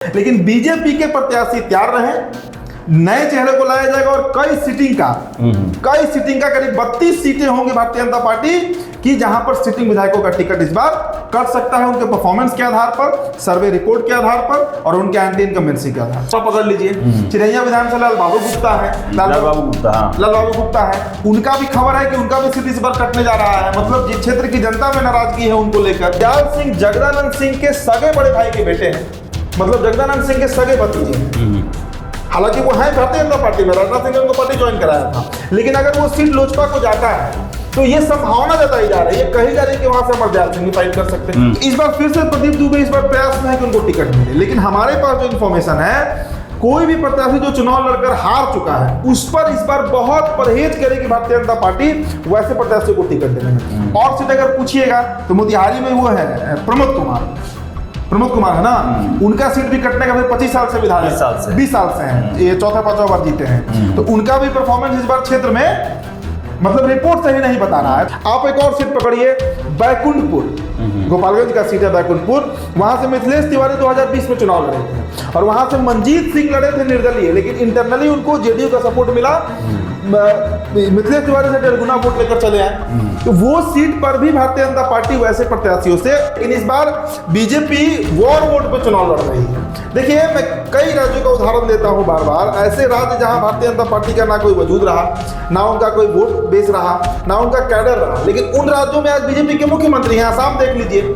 लेकिन बीजेपी के प्रत्याशी तैयार रहे, नए चेहरे को लाया जाएगा और कई सीटिंग का करीब 32 सीटें होंगी भारतीय जनता पार्टी की, जहां पर सिटिंग विधायकों का टिकट इस बार कट सकता है उनके परफॉर्मेंस के आधार पर, सर्वे रिपोर्ट के आधार पर और उनके एंटी इनकम्बेंसी के आधार पर। पकड़ लीजिए चिरैया विधानसभा लाल बाबू गुप्ता है, लाल बाबू गुप्ता है, उनका भी खबर है कि उनका भी सीट इस बार कटने जा रहा है। मतलब जिस क्षेत्र की जनता में नाराजगी है उनको लेकर। दयाल सिंह जगदानंद सिंह के सगे बड़े भाई के बेटे हैं, मतलब जगदानंद सिंह के सगे भतीजे। हालांकि वो है भारतीय जनता पार्टी में, राजनाथ सिंह ने उनको पार्टी ज्वाइन कराया था, लेकिन अगर वो सीट लोजपा को जाता है तो ये संभावना जताई जा रही है, कही जा रही है कि वहां से अमर दयाल सिंह फाइट कर सकते हैं। इस बार फिर से प्रदीप दुबे इस बार प्रयास में है कि उनको टिकट मिले, लेकिन हमारे पास जो इन्फॉर्मेशन है, कोई भी प्रत्याशी जो चुनाव लड़कर हार चुका है उस पर इस बार बहुत परहेज करेगी भारतीय जनता पार्टी वैसे प्रत्याशी को टिकट देने में। और सीट अगर पूछिएगा तो मोतिहारी में वो है प्रमोद कुमार है ना, उनका सीट भी कटने का 25 साल से विधायक, 20 साल से हैं, ये चौथा पांचवा बार जीते हैं, तो उनका भी परफॉर्मेंस इस बार क्षेत्र में मतलब रिपोर्ट सही नहीं बता रहा है। आप एक और सीट पकड़िए, बैकुंठपुर, गोपालगंज का सीट है बैकुंठपुर, वहां से मिथिलेश तिवारी 2020 में चुनाव लड़े थे और वहां से मंजीत सिंह लड़े थे निर्दलीय, लेकिन इंटरनली उनको जेडीयू का सपोर्ट मिला, मिथिलेश तिवारी से 1.5 गुना वोट लेकर चले आए। तो वो सीट पर भी भारतीय जनता पार्टी वैसे प्रत्याशियों से, लेकिन इस बार बीजेपी वॉर वोट पे चुनाव लड़ रही है। देखिए मैं कई राज्यों का उदाहरण देता हूं बार बार, ऐसे राज्य जहां भारतीय जनता पार्टी का ना कोई वजूद रहा, ना उनका कोई वोट बेस रहा, ना उनका कैडर रहा, लेकिन उन राज्यों में आज बीजेपी के मुख्यमंत्री हैं। आसाम देख लीजिए,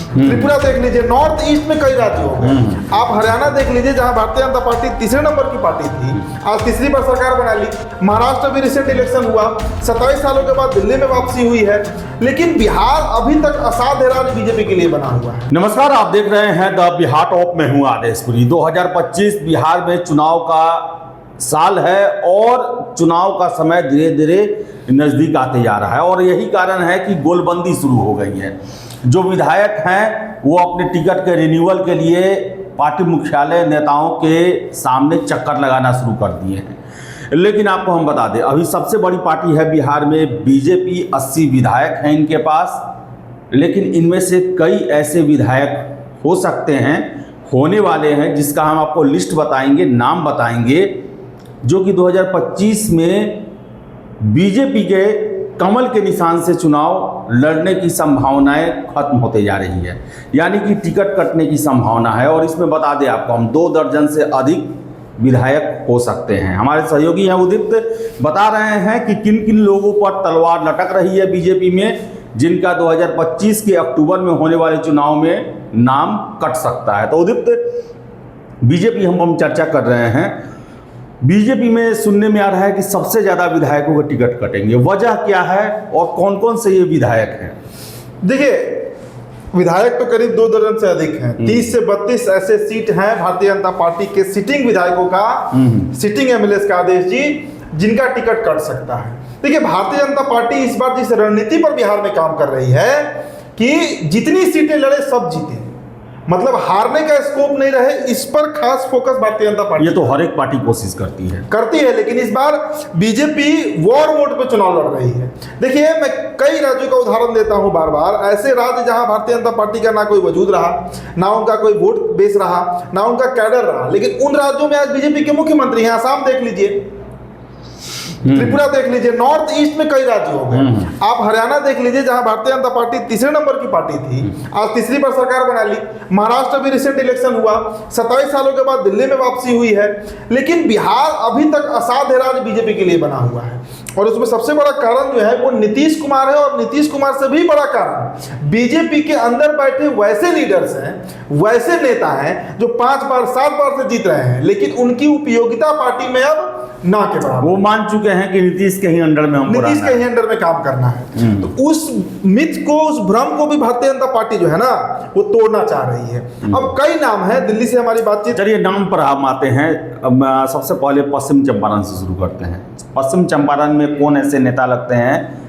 त्रिपुरा देख लीजिए, नॉर्थ ईस्ट में कई राज्य हो गए। आप हरियाणा देख लीजिए जहां भारतीय जनता पार्टी तीसरे नंबर की पार्टी थी, आज तीसरी बार सरकार बना ली। महाराष्ट्र भी रिसेंट इलेक्शन हुआ, 27 सालों के बाद दिल्ली में वापसी हुई है, लेकिन बिहार अभी तक असाध्य राज्य बीजेपी के लिए बना हुआ है। नमस्कार, आप देख रहे हैं द बिहार टॉप में हूं आदेशपुरी। 2025 बिहार में चुनाव का साल है और चुनाव का समय धीरे धीरे नजदीक आते जा रहा है और यही कारण है कि गोलबंदी शुरू हो गई है। जो विधायक हैं वो अपने टिकट के रिन्यूअल के लिए पार्टी मुख्यालय नेताओं के सामने चक्कर लगाना शुरू कर दिए हैं। लेकिन आपको हम बता दें, अभी सबसे बड़ी पार्टी है बिहार में बीजेपी, 80 विधायक हैं इनके पास, लेकिन इनमें से कई ऐसे विधायक हो सकते हैं, होने वाले हैं, जिसका हम आपको लिस्ट बताएंगे, नाम बताएंगे, जो कि 2025 में बीजेपी के कमल के निशान से चुनाव लड़ने की संभावनाएं खत्म होते जा रही है, यानी कि टिकट कटने की संभावना है। और इसमें बता दें आपको, हम 2 दर्जन से अधिक विधायक हो सकते हैं। हमारे सहयोगी हैं उदित, बता रहे हैं कि किन किन लोगों पर तलवार लटक रही है बीजेपी में, जिनका 2025 के अक्टूबर में होने वाले चुनाव में नाम कट सकता है। तो उदित, बीजेपी हम चर्चा कर रहे हैं, बीजेपी में सुनने में आ रहा है कि सबसे ज्यादा विधायकों के टिकट कटेंगे, वजह क्या है और कौन कौन से ये विधायक हैं? देखिए, विधायक तो करीब 2 दर्जन से अधिक हैं, 30 से 32 ऐसे सीट हैं भारतीय जनता पार्टी के सिटिंग विधायकों का, सिटिंग एमएलए का आदेश जी, जिनका टिकट कट सकता है। देखिए, भारतीय जनता पार्टी इस बार जिस रणनीति पर बिहार में काम कर रही है कि जितनी सीटें लड़े सब जीते, मतलब हारने का स्कोप नहीं रहे, इस पर खास फोकस भारतीय जनता पार्टी, ये तो हर एक पार्टी कोशिश करती है, लेकिन इस बार बीजेपी वॉर वोट पे चुनाव लड़ रही है। देखिए मैं कई राज्यों का उदाहरण देता हूं बार बार, ऐसे राज्य जहां भारतीय जनता पार्टी का ना कोई वजूद रहा, ना उनका कोई वोट बेस रहा, ना उनका कैडर रहा, लेकिन उन राज्यों में आज बीजेपी के मुख्यमंत्री हैं। आसाम देख लीजिए, त्रिपुरा देख लीजिए, नॉर्थ ईस्ट में कई राज्य हो गए। आप हरियाणा देख लीजिए जहां भारतीय जनता पार्टी तीसरे नंबर की पार्टी थी, आज तीसरी बार सरकार बना ली। महाराष्ट्र भी रिसेंट इलेक्शन हुआ, 27 सालों के बाद दिल्ली में वापसी हुई है, लेकिन बिहार अभी तक असाध्य राज्य बीजेपी के लिए बना हुआ है। और उसमें सबसे बड़ा कारण जो है वो नीतीश कुमार है, और नीतीश कुमार से भी बड़ा कारण बीजेपी के अंदर बैठे वैसे लीडर्स हैं, वैसे नेता हैं जो 5 बार 7 बार से जीत रहे हैं, लेकिन उनकी उपयोगिता पार्टी में अब ना के बराबर। वो मान चुके हैं कि नीतीश के ही अंडर में नीतीश के ही अंडर में काम करना है। तो उस मिथ को, उस भ्रम को भी भारतीय जनता पार्टी जो है ना वो तोड़ना चाह रही है। अब कई नाम है, दिल्ली से हमारी बातचीत। चलिए नाम पर हम आते हैं। अब सबसे पहले पश्चिम चंपारण से शुरू करते हैं। पश्चिम चंपारण में कौन ऐसे नेता लगते हैं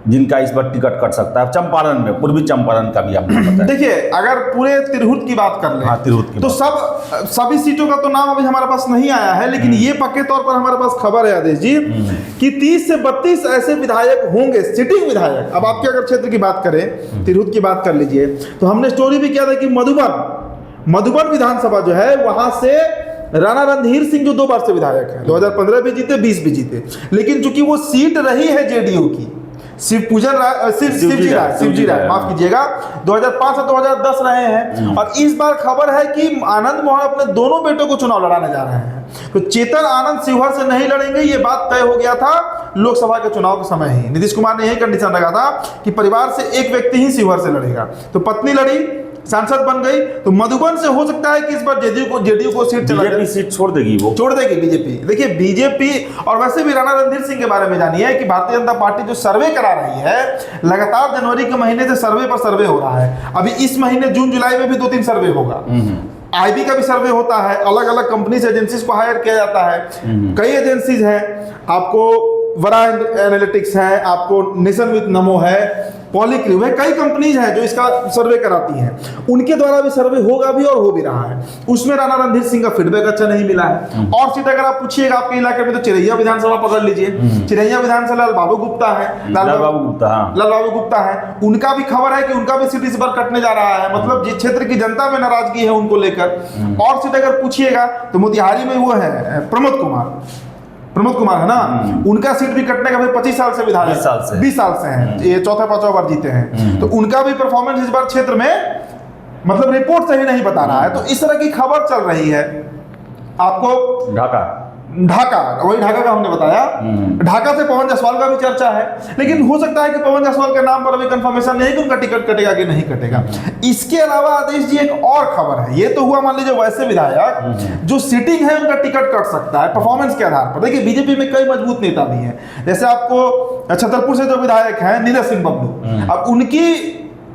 जिनका इस बार टिकट कट सकता है? चंपारण में, पूर्वी चंपारण का भी आपको पता है। देखिए, अगर पूरे तिरहुत की बात कर लें, हाँ, तिरहुत की तो सभी सीटों का तो नाम अभी हमारे पास नहीं आया है, लेकिन ये पक्के तौर पर हमारे पास खबर है आदेश जी कि 30 से 32 ऐसे विधायक होंगे, सिटिंग विधायक। अब आपके अगर क्षेत्र की बात करें, तिरहुत की बात कर लीजिए, तो हमने स्टोरी भी किया था कि मधुबन विधानसभा जो है वहां से राणा रणधीर सिंह जो 2 बार से विधायक है, 2015 भी जीते, 20 भी जीते, लेकिन चूंकि वो सीट रही है जेडीयू की, शिवजी राय माफ कीजिएगा, 2005 से 2010 रहे हैं। और इस बार खबर है कि आनंद मोहन अपने दोनों बेटों को चुनाव लड़ाने जा रहे हैं। तो चेतन आनंद शिवहर से नहीं लड़ेंगे, ये बात तय हो गया था लोकसभा के चुनाव के समय ही। नीतीश कुमार ने यही कंडीशन रखा था कि परिवार से एक व्यक्ति ही शिवहर से लड़ेगा। तो पत्नी लड़ी, सांसद बन गई, तो मधुबन से हो सकता है कि इस बार जेडीयू को सीट चला जाए। सीट छोड़ देगी, वो छोड़ देगी बीजेपी। देखिए बीजेपी, और वैसे भी राणा रणधीर सिंह के बारे में जानिए कि भारतीय जनता पार्टी जो सर्वे करा रही है, लगातार जनवरी के महीने से सर्वे पर सर्वे हो रहा है। अभी इस महीने जून जुलाई में भी 2-3 सर्वे होगा। आईबी का भी सर्वे होता है, अलग अलग कंपनी से एजेंसीज को हायर किया जाता है। कई एजेंसीज हैं, आपको वरा एनालिटिक्स है, आपको नेशन विद नमो है, पॉलीक्रिव है, कई कंपनीज हैं जो इसका सर्वे कराती हैं। उनके द्वारा भी सर्वे होगा भी और हो भी रहा है। उसमें राणा रणधीर सिंह का फीडबैक अच्छा नहीं मिला है। और सीट अगर आप पूछिएगा आपके इलाके में तो चिरैया विधानसभा पकड़ लीजिए। चिरैया विधानसभा लाल बाबू गुप्ता है, लाल बाबू गुप्ता है, उनका भी खबर है कि उनका भी सीट इस बार कटने जा रहा है। मतलब जिस क्षेत्र की जनता में नाराजगी है उनको लेकर। और सीट अगर पूछिएगा तो मोतिहारी में वो है प्रमोद कुमार है ना, उनका सीट भी कटने का भाई 25 साल से विधायक, 20 साल से हैं, ये 4-5 बार जीते हैं। तो उनका भी परफॉर्मेंस इस बार क्षेत्र में मतलब रिपोर्ट सही नहीं बता रहा है। तो इस तरह की खबर चल रही है। आपको ढाका वही ढाका का हमने बताया, ढाका से पवन जायसवाल का भी चर्चा है, लेकिन हो सकता है कि पवन जायसवाल के नाम पर अभी कंफर्मेशन नहीं कि उनका टिकट कटेगा कि नहीं कटेगा। इसके अलावा आदेश जी एक और खबर है, ये तो हुआ मान लीजिए वैसे विधायक जो सिटिंग है उनका टिकट कट सकता है परफॉर्मेंस के आधार पर। देखिए बीजेपी में कई मजबूत नेता भी हैं, जैसे आपको छतरपुर से जो विधायक है नीरज सिंह बबलू, अब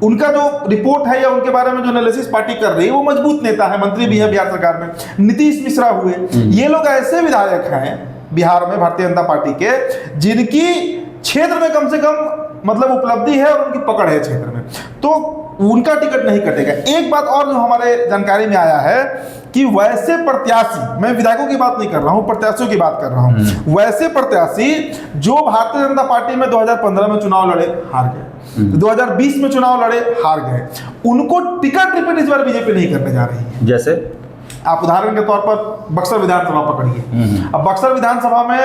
उनका जो रिपोर्ट है या उनके बारे में जो एनालिसिस पार्टी कर रही है वो मजबूत नेता है, मंत्री भी है बिहार सरकार में। नीतीश मिश्रा हुए, ये लोग ऐसे विधायक हैं बिहार में भारतीय जनता पार्टी के जिनकी क्षेत्र में कम से कम मतलब उपलब्धि है और उनकी पकड़ है क्षेत्र में, तो उनका टिकट नहीं कटेगा। एक बात और जो हमारे जानकारी में आया है कि वैसे प्रत्याशी, मैं विधायकों की बात नहीं कर रहा हूं, प्रत्याशियों की बात कर रहा हूं, वैसे प्रत्याशी जो भारतीय जनता पार्टी में 2015 में चुनाव लड़े हार गए, 2020 में चुनाव लड़े हार गए, उनको टिकट रिपीट इस बार बीजेपी नहीं करने जा रही है। जैसे आप उदाहरण के तौर पर बक्सर विधानसभा पकड़िए। अब बक्सर विधानसभा में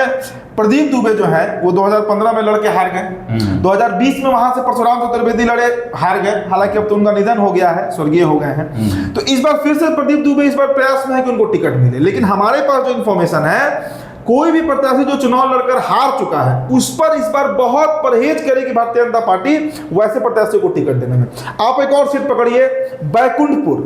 प्रदीप दुबे जो है वो 2015 में लड़के हार गए, 2020 में वहां से परशुराम चतुर्वेदी लड़े हार गए, हालांकि अब तो उनका निधन हो गया है, स्वर्गीय हो गए हैं। तो इस बार फिर से प्रदीप दुबे इस बार प्रयास में है कि उनको टिकट मिले, लेकिन हमारे पास जो इन्फॉर्मेशन है कोई भी प्रत्याशी जो चुनाव लड़कर हार चुका है उस पर इस बार बहुत परहेज करेगी भारतीय जनता पार्टी वैसे प्रत्याशी को टिकट देने में। आप एक और सीट पकड़िए, बैकुंठपुर,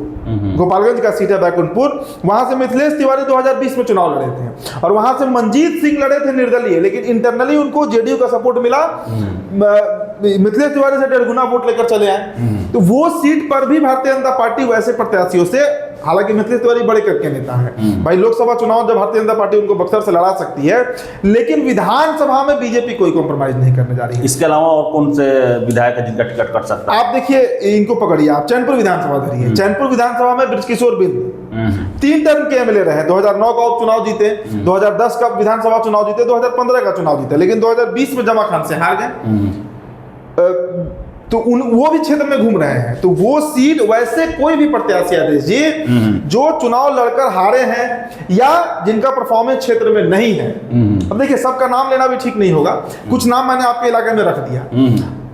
गोपालगंज का सीट है बैकुंठपुर, वहां से मिथिलेश तिवारी 2020 में चुनाव लड़े थे और वहां से मंजीत सिंह लड़े थे निर्दलीय, लेकिन इंटरनली उनको जेडीयू का सपोर्ट मिला, मिथिलेश तिवारी से 1.5 गुना वोट लेकर चले आए। तो वो सीट पर भी भारतीय जनता पार्टी वैसे प्रत्याशियों से, हालांकि मिथिलेश तिवारी बड़े करके नेता है भाई, लोकसभा चुनाव जब भारतीय जनता पार्टी उनको बक्सर से लड़ा सकती है, लेकिन विधानसभा में बीजेपी कोई कॉम्प्रोमाइज नहीं करने जा रही है। इसके अलावा और कौन से विधायक है जिनका टिकट कट सकता है? आप देखिए इनको पकड़िए, आप चैनपुर विधानसभा धरिए। चैनपुर विधानसभा में बृजकिशोर बिंद 3 टर्म के एमएलए रहे, 2009 का उपचुनाव जीते, 2010 का विधानसभा चुनाव जीते, 2015 का चुनाव जीते, लेकिन 2020 में जमा खान से हार गए। तो वो भी क्षेत्र में घूम रहे हैं। तो वो सीट वैसे कोई भी प्रत्याशी आदेश जी जो चुनाव लड़कर हारे हैं या जिनका परफॉर्मेंस क्षेत्र में नहीं है, अब देखिए सबका नाम लेना भी ठीक नहीं होगा, कुछ नाम मैंने आपके इलाके में रख दिया।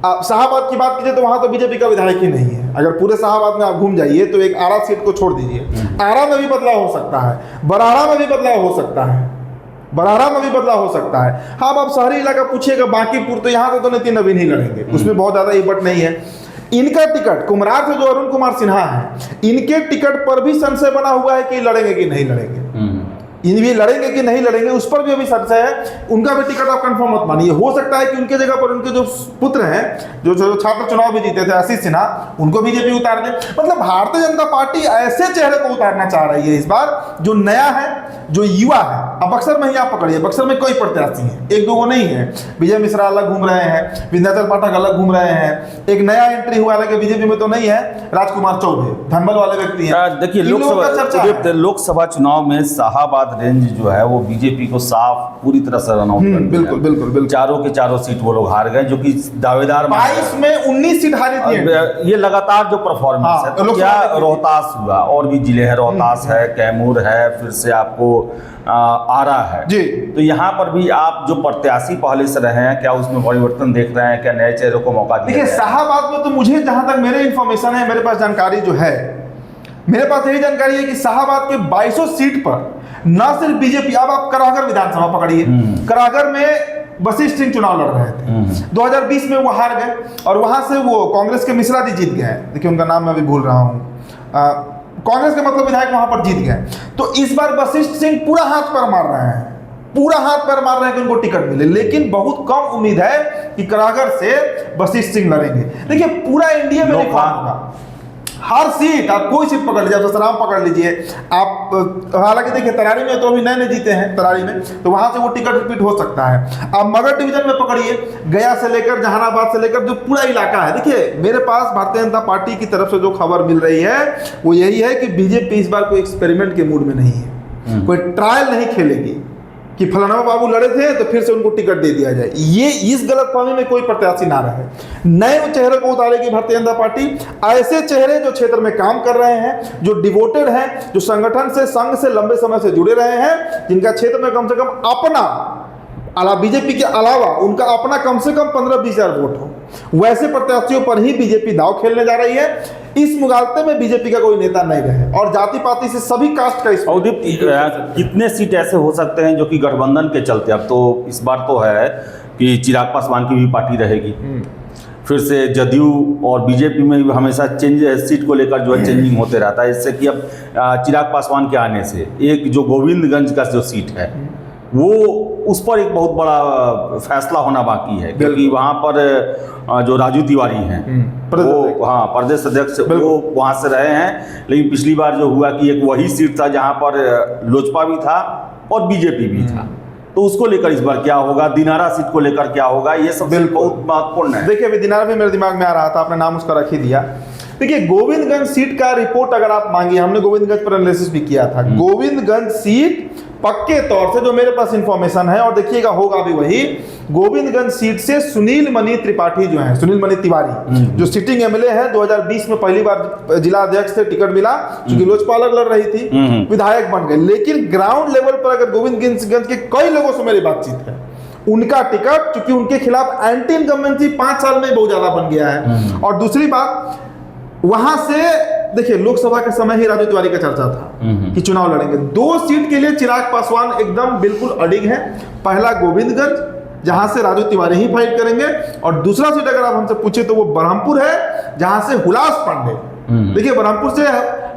आप शाहबाद की बात कीजिए तो वहां तो बीजेपी का विधायक ही नहीं है। अगर पूरे शाहबाद में आप घूम जाइए तो एक आरा सीट को छोड़ दीजिए, आरा में भी बदलाव हो सकता है, बराड़ा में भी बदलाव हो सकता है, बराड़ा में भी बदलाव हो सकता है। हाँ, अब आप शहरी इलाका पूछिएगा बांकीपुर, तो यहाँ से तो नितिन नवीन ही लड़ेंगे, उसमें बहुत ज्यादा इबट नहीं है। इनका टिकट कुमरार से जो अरुण कुमार सिन्हा है, इनके टिकट पर भी संशय बना हुआ है कि लड़ेंगे कि नहीं लड़ेंगे, इन भी लड़ेंगे कि नहीं लड़ेंगे उस पर भी अभी संशय है। उनका भी टिकट आप कंफर्म मत मानिए, हो सकता है कि उनके जगह पर उनके जो पुत्र हैं जो छात्र चुनाव भी जीते थे आशीष सिन्हा, उनको बीजेपी उतार दे। मतलब भारतीय जनता पार्टी ऐसे चेहरे को उतारना चाह रही है इस बार जो नया है, जो युवा है। अब बक्सर में ही आप पकड़िए, बक्सर में कोई प्रत्याशी है, एक दो नहीं है। विजय मिश्रा अलग घूम रहे हैं, विंध्याचल पाठक अलग घूम रहे हैं, एक नया एंट्री हुआ है बीजेपी में तो नहीं है, राजकुमार चौधरी धनबल वाले व्यक्ति हैं। देखिए लोकसभा चुनाव में शाहाबाद मुरादाबाद रेंज जो है वो बीजेपी को साफ पूरी तरह से रन आउट कर दिया। बिल्कुल बिल्कुल बिल्कुल। चारों के चारों सीट वो लोग हार गए, जो कि दावेदार 22 में 19 सीट हारी थी। ये लगातार जो परफॉर्मेंस है, तो क्या रोहतास हुआ, और भी जिले हैं, रोहतास है, कैमूर है, फिर से आपको आरा है जी। तो यहाँ पर भी आप जो प्रत्याशी पहले से रहे हैं, क्या उसमें परिवर्तन देख रहे हैं, क्या नए चेहरों को मौका दिया? देखिए शाहबाद में तो मुझे जहां तक मेरे इन्फॉर्मेशन है, मेरे पास जानकारी जो है, मेरे पास यही जानकारी है कि शाहबाद के 22 सीट पर न सिर्फ बीजेपी, अब आप कराहगर विधानसभा पकड़िए, कराहगर में वशिष्ठ सिंह चुनाव लड़ रहे थे 2020 में, वो हार गए और वहां से वो कांग्रेस के मिश्रा जी जीत गए। देखिए उनका नाम मैं अभी भूल रहा हूँ, कांग्रेस के मतलब विधायक वहां पर जीत गए। तो इस बार वशिष्ठ सिंह पूरा हाथ पैर मार रहे हैं, पूरा हाथ पैर मार रहे हैं कि उनको टिकट मिले, लेकिन बहुत कम उम्मीद है कि कराहगर से वशिष्ठ सिंह लड़ेंगे। देखिए पूरा इंडिया में रिकॉर्ड होगा, हर सीट आप कोई सीट पकड़ लीजिए, आप ससराम पकड़ लीजिए आप, हालांकि देखिए तरारी में तो अभी नए जीते हैं तरारी में, तो वहां से वो टिकट रिपीट हो सकता है। आप मगध डिवीजन में पकड़िए, गया से लेकर जहानाबाद से लेकर जो पूरा इलाका है, देखिए मेरे पास भारतीय जनता पार्टी की तरफ से जो खबर मिल रही है वो यही है कि बीजेपी इस बार कोई एक्सपेरिमेंट के मूड में नहीं है, कोई ट्रायल नहीं खेलेगी कि फलाना बाबू लड़े थे तो फिर से उनको टिकट दे दिया जाए। ये इस गलतफहमी में कोई प्रत्याशी ना रहे, नए चेहरे को उतारेगी भारतीय जनता पार्टी। ऐसे चेहरे जो क्षेत्र में काम कर रहे हैं, जो डिवोटेड हैं, जो संगठन से, संघ से लंबे समय से जुड़े रहे हैं, जिनका क्षेत्र में कम से कम अपना बीजेपी के अलावा उनका अपना कम से कम 15-20 हजार वोट हो, वैसे प्रत्याशियों पर ही बीजेपी दाव खेलने जा रही है। इस मुगालते में बीजेपी का कोई नेता नहीं रहे और जाति पाति से सभी कास्ट का अवदीप, कितने सीट ऐसे हो सकते हैं जो कि गठबंधन के चलते, अब तो इस बार तो है कि चिराग पासवान की भी पार्टी रहेगी, फिर से जदयू और बीजेपी में भी हमेशा चेंज सीट को लेकर जो है चेंजिंग होते रहता है, इससे कि अब चिराग पासवान के आने से एक जो गोविंदगंज का जो सीट है वो उस पर एक बहुत बड़ा फैसला होना बाकी है, क्योंकि वहाँ पर जो राजू तिवारी हैं वो, हाँ, प्रदेश अध्यक्ष, वो वहाँ से रहे हैं। लेकिन पिछली बार जो हुआ कि एक वही सीट था जहाँ पर लोजपा भी था और बीजेपी भी था, तो उसको लेकर इस बार क्या होगा, दिनारा सीट को लेकर क्या होगा, ये सब बहुत महत्वपूर्ण है। देखिए अभी दिनारा भी मेरे दिमाग में आ रहा था, आपने नाम उसका रख ही दिया। देखिए गोविंदगंज सीट का रिपोर्ट अगर आप मांगिए, हमने गोविंदगंज पर एनालिसिस भी किया था, गोविंदगंज सीट पक्के तौर से जो मेरे पास इंफॉर्मेशन है, और देखिएगा होगा भी वही, गोविंदगंज सीट से सुनील मणि त्रिपाठी जो है, सुनील मणि तिवारी जो सिटिंग एमएलए है, 2020 में पहली बार जिला अध्यक्ष से टिकट मिला, क्योंकि लोजपा लड़ रही थी, विधायक बन गए। लेकिन ग्राउंड लेवल पर अगर गोविंदगंज के कई लोगों से मेरी बातचीत है, उनका टिकट, चूंकि उनके खिलाफ एंटी इनकम्बेंसी 5 साल में बहुत ज्यादा बन गया है। और दूसरी बात, वहां से देखिए लोकसभा के समय ही राजू तिवारी का चर्चा था कि चुनाव लड़ेंगे। 2 सीट के लिए चिराग पासवान एकदम बिल्कुल अडिग है, पहला गोविंदगंज जहां से राजू तिवारी ही फाइट करेंगे, और दूसरा सीट अगर आप हमसे पूछे तो वो ब्रह्मपुर है जहां से हुलास पांडे, देखिए ब्रह्मपुर से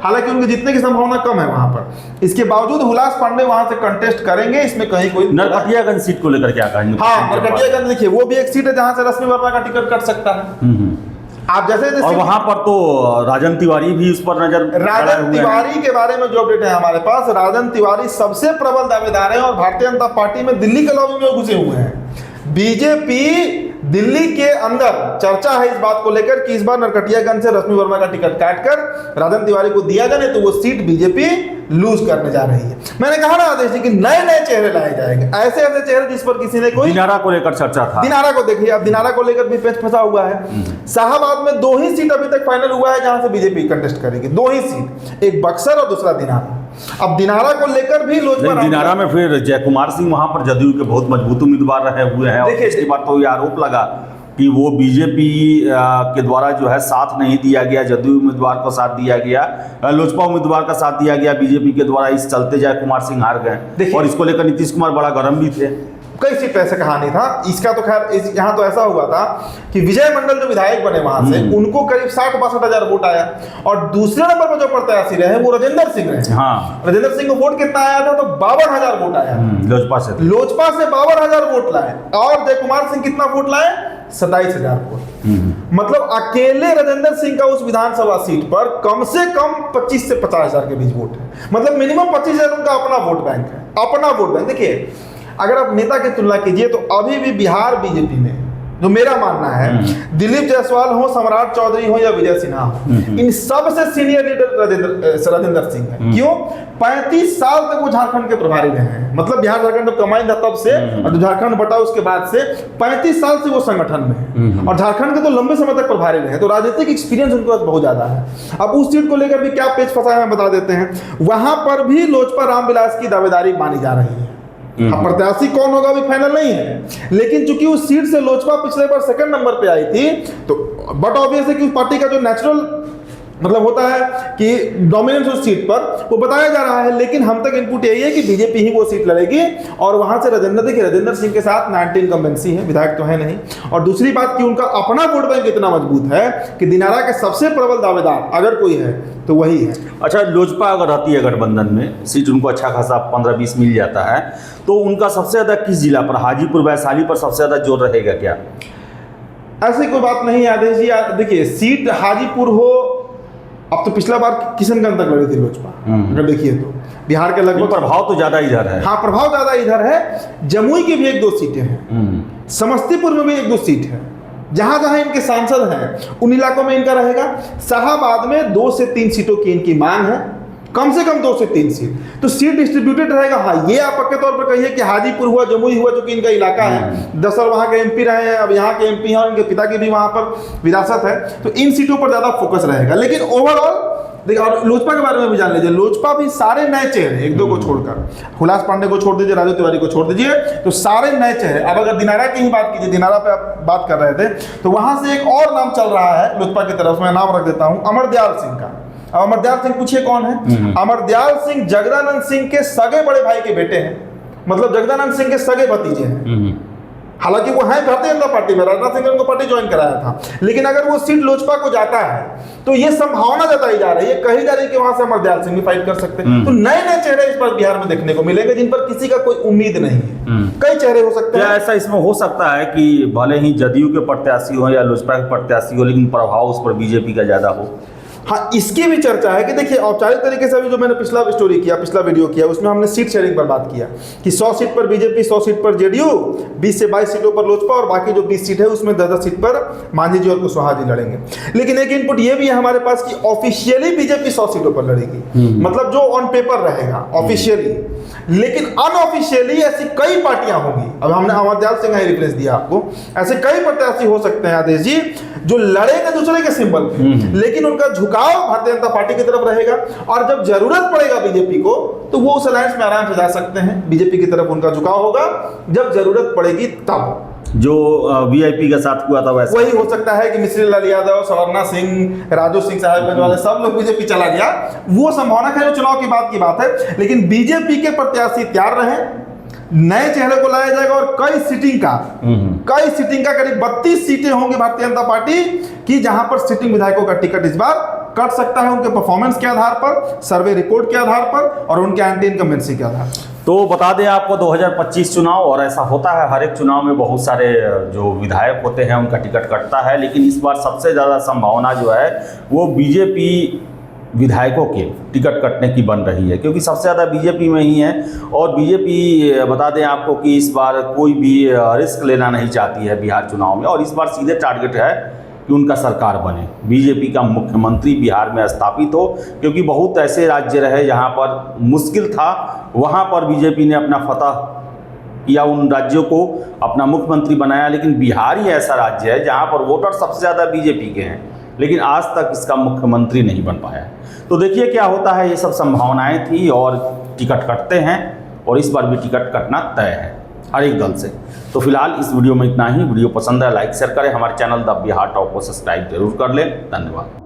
हालांकि उनके जीतने की संभावना कम है वहां पर, इसके बावजूद हुलास पांडे वहां से कंटेस्ट करेंगे, इसमें कहीं कोई। नरकटियागंज सीट को लेकर क्या कहेंगे? हाँ, नरकटियागंज देखिए वो भी एक सीट है जहां से रश्मि वर्मा का टिकट कट सकता है। आप जैसे और वहां पर तो राजन तिवारी भी उस पर नजर, राजन तिवारी के बारे में जो अपडेट है हमारे पास, राजन तिवारी सबसे प्रबल दावेदार है और भारतीय जनता पार्टी में दिल्ली के लॉबी में घुसे हुए हैं। बीजेपी दिल्ली के अंदर चर्चा है इस बात को लेकर कि इस बार नरकटियागंज से रश्मि वर्मा का टिकट काटकर राजन तिवारी को दिया जाए, तो वो सीट बीजेपी लूज करने जा रही है। मैंने कहा ना आदेश कि नए नए चेहरे लाए जाएंगे, ऐसे ऐसे चेहरे जिस पर किसी ने कोई, दिनारा को लेकर चर्चा था, दिनारा को देखिए, अब दिनारा को लेकर भी पेच फंसा हुआ है। शाहबाद में 2 ही सीट अभी तक फाइनल हुआ है जहां से बीजेपी कंटेस्ट करेगी, 2 ही सीट, एक बक्सर और दूसरा दिनारा। अब दिनारा को लेकर भी लोजपा, दिनारा में फिर जयकुमार सिंह वहां पर जदयू के बहुत मजबूत उम्मीदवार रहे हुए हैं। देखिए इसके बाद तो ये आरोप लगा कि वो बीजेपी के द्वारा जो है साथ नहीं दिया गया, जदयू उम्मीदवार को साथ दिया गया, लोजपा उम्मीदवार का साथ दिया गया बीजेपी के द्वारा, इस चलते जयकुमार सिंह हार गए। और इसको लेकर नीतीश कुमार बड़ा गर्म भी थे। कई सीट ऐसे कहानी था इसका, तो खैर यहाँ तो ऐसा हुआ था कि विजय मंडल जो विधायक बने वहां से, उनको करीब 60-62 हजार वोट आया, और दूसरे नंबर पर जो प्रत्याशी रहे वो राजेंद्र सिंह रहे। हाँ, राजेंद्र सिंह को वोट कितना आया था? तो 52,000 वोट आया लोजपा से 52,000 वोट लाए, और जयकुमार सिंह कितना वोट लाए? 27,000 वोट। मतलब अकेले राजेंद्र सिंह का उस विधानसभा सीट पर कम से कम 25 से 50 हजार के बीच वोट है, मतलब मिनिमम 25,000 उनका अपना वोट बैंक है, अपना वोट बैंक। देखिए अगर आप नेता की तुलना कीजिए तो अभी भी बिहार बीजेपी में जो मेरा मानना है, दिलीप जायसवाल हो, सम्राट चौधरी हो या विजय सिन्हा हो, इन सबसे सीनियर लीडर राजेंद्र सिंह है। क्यों? 35 साल तक वो झारखंड के प्रभारी रहे हैं। मतलब बिहार झारखंड जब कमाई था तब से, और झारखंड बटा उसके बाद से 35 साल से वो संगठन में है, और झारखंड के तो लंबे समय तक प्रभारी रहे, तो राजनीतिक एक्सपीरियंस उनके पास बहुत ज्यादा है। अब उस सीट को लेकर भी क्या पेच फंसा है बता देते हैं। वहां पर भी लोजपा रामविलास की दावेदारी मानी जा रही है। अब प्रत्याशी कौन होगा अभी फाइनल नहीं है, लेकिन चूंकि उस सीट से लोजपा पिछले बार सेकंड नंबर पे आई थी, तो बट ऑब्वियस है कि उस पार्टी का जो नेचुरल मतलब होता है कि डोमिनेंस उस सीट पर वो बताया जा रहा है। लेकिन हम तक इनपुट यही है कि बीजेपी ही वो सीट लड़ेगी, और वहां से राजेंद्र सिंह के साथ 19 इनकम्बेंसी है, विधायक तो है नहीं। और दूसरी बात कि उनका अपना वोट बैंक इतना मजबूत है कि दिनारा के सबसे प्रबल दावेदार अगर कोई है तो वही है। अच्छा, लोजपा अगर रहती है गठबंधन में, सीट उनको अच्छा खासा 15-20 मिल जाता है, तो उनका सबसे ज्यादा किस जिला पर, हाजीपुर वैशाली पर सबसे ज्यादा जोर रहेगा क्या? ऐसी कोई बात नहीं है आदेश जी। देखिए, सीट हाजीपुर हो, अब तो पिछला बार किशनगंज तक लड़ी थी लोजपा, अगर देखिए तो बिहार के लगभग प्रभाव तो ज्यादा इधर है। हाँ, प्रभाव ज्यादा इधर है। जमुई की भी 1-2 सीटें हैं, समस्तीपुर में भी 1-2 सीट है, जहां जहां इनके सांसद हैं उन इलाकों में इनका रहेगा। शाहाबाद में 2 से 3 सीटों की इनकी मांग है, कम से कम 2 से 3 सीट, तो सीट डिस्ट्रीब्यूटेड रहेगा। हाँ, ये आप पक्के तौर पर कहिए कि हाजीपुर हुआ, जमुई हुआ, जो कि इनका इलाका है, 10 साल वहाँ के एमपी रहे हैं, अब यहाँ के एमपी हैं, और इनके पिता की भी वहाँ पर विरासत है, तो इन सीटों पर ज़्यादा फोकस रहेगा। लेकिन ओवरऑल देखिए, और लोजपा के बारे में भी जान लीजिए, लोजपा भी सारे नए चेहरे, 1-2 को छोड़कर, हुलास पांडे को छोड़ दीजिए, राजू तिवारी को छोड़ दीजिए, तो सारे नए चेहरे। अब अगर दिनारा की ही बात कीजिए, दिनारा पे आप बात कर रहे थे, तो वहाँ से एक और नाम चल रहा है लोजपा की तरफ, मैं नाम रख देता हूँ, अमरदयाल सिंह का। अब अमरदयाल सिंह पूछिए कौन है? अमरदयाल सिंह जगदानंद सिंह के सगे बड़े भाई के बेटे हैं, मतलब जगदानंद सिंह के सगे भतीजे हैं। हालांकि वो है भारतीय जनता पार्टी में, राजनाथ सिंह ने उनको पार्टी ज्वाइन कराया था, लेकिन अगर वो सीट लोजपा को जाता है तो ये संभावना जताई जा रही है, कही जा रही है कि वहां से अमरदयाल सिंह भी फाइट कर सकते हैं। तो नए नए चेहरे इस बार बिहार में देखने को मिलेंगे, जिन पर किसी का कोई उम्मीद नहीं है। कई चेहरे हो सकते हैं। क्या ऐसा इसमें हो सकता है कि भले ही जदयू के प्रत्याशी हो या लोजपा के प्रत्याशी हो, लेकिन प्रभाव उस पर बीजेपी का ज्यादा हो? हाँ, इसकी भी चर्चा है कि देखिए, औपचारिक तरीके से अभी जो मैंने पिछला स्टोरी किया, पिछला वीडियो किया, उसमें हमने सीट शेयरिंग पर बात किया कि 100 सीट पर बीजेपी, 100 सीट पर जेडीयू, 20 से 22 सीटों पर लोजपा, और बाकी जो 20 सीट है उसमें 10-10 सीट पर मांझी जी और कुशवाहा जी लड़ेंगे। लेकिन एक इनपुट ये भी है हमारे पास कि ऑफिशियली बीजेपी 100 सीटों पर लड़ेगी, मतलब जो ऑन पेपर रहेगा ऑफिशियली। लेकिन अनऑफिशियली ऐसी कई पार्टियां होंगी, अब हमने अमरदयाल सिंह का ही रेफरेंस दिया आपको, ऐसे कई प्रत्याशी हो सकते हैं आदेश जी जो लड़ेंगे दूसरे के सिंबल पे, लेकिन उनका झुकाव भारतीय जनता पार्टी की तरफ रहेगा, और जब जरूरत पड़ेगा बीजेपी को तो वो उस अलायंस में आराम से जा सकते हैं। बीजेपी की तरफ उनका झुकाव होगा जब जरूरत पड़ेगी, तब जो वीआईपी के साथ हुआ था वैसे वही हो सकता है कि मिश्री लाल यादव, सवर्णा सिंह, राजू सिंह साहेबगंज वाले सब लोग बीजेपी चला गया, वो संभावना है, चुनाव की बात है। लेकिन बीजेपी के प्रत्याशी तैयार रहे, नए चेहरे को लाया जाएगा, और कई सीटिंग का करीब 32 सीटें होंगी भारतीय जनता पार्टी की, जहां पर सिटिंग विधायकों का टिकट इस बार कट सकता है, उनके परफॉर्मेंस के आधार पर, सर्वे रिपोर्ट के आधार पर, और उनके एंटी इनकम्बेंसी के आधार पर। तो बता दें आपको 2025 चुनाव, और ऐसा होता है हर एक चुनाव में बहुत सारे जो विधायक होते हैं उनका टिकट कटता है, लेकिन इस बार सबसे ज़्यादा संभावना जो है वो बीजेपी विधायकों के टिकट कटने की बन रही है, क्योंकि सबसे ज़्यादा बीजेपी में ही है। और बीजेपी बता दें आपको कि इस बार कोई भी रिस्क लेना नहीं चाहती है बिहार चुनाव में, और इस बार सीधे टारगेट है कि उनका सरकार बने, बीजेपी का मुख्यमंत्री बिहार में स्थापित हो, क्योंकि बहुत ऐसे राज्य रहे जहां पर मुश्किल था, वहां पर बीजेपी ने अपना फतह किया, उन राज्यों को अपना मुख्यमंत्री बनाया। लेकिन बिहार ही ऐसा राज्य है जहां पर वोटर सबसे ज़्यादा बीजेपी के हैं, लेकिन आज तक इसका मुख्यमंत्री नहीं बन पाया। तो देखिए क्या होता है, ये सब संभावनाएं थी, और टिकट कटते हैं, और इस बार भी टिकट कटना तय है हर एक दल से। तो फिलहाल इस वीडियो में इतना ही। वीडियो पसंद है लाइक शेयर करें, हमारे चैनल द बिहार टॉप को सब्सक्राइब जरूर कर लें। धन्यवाद।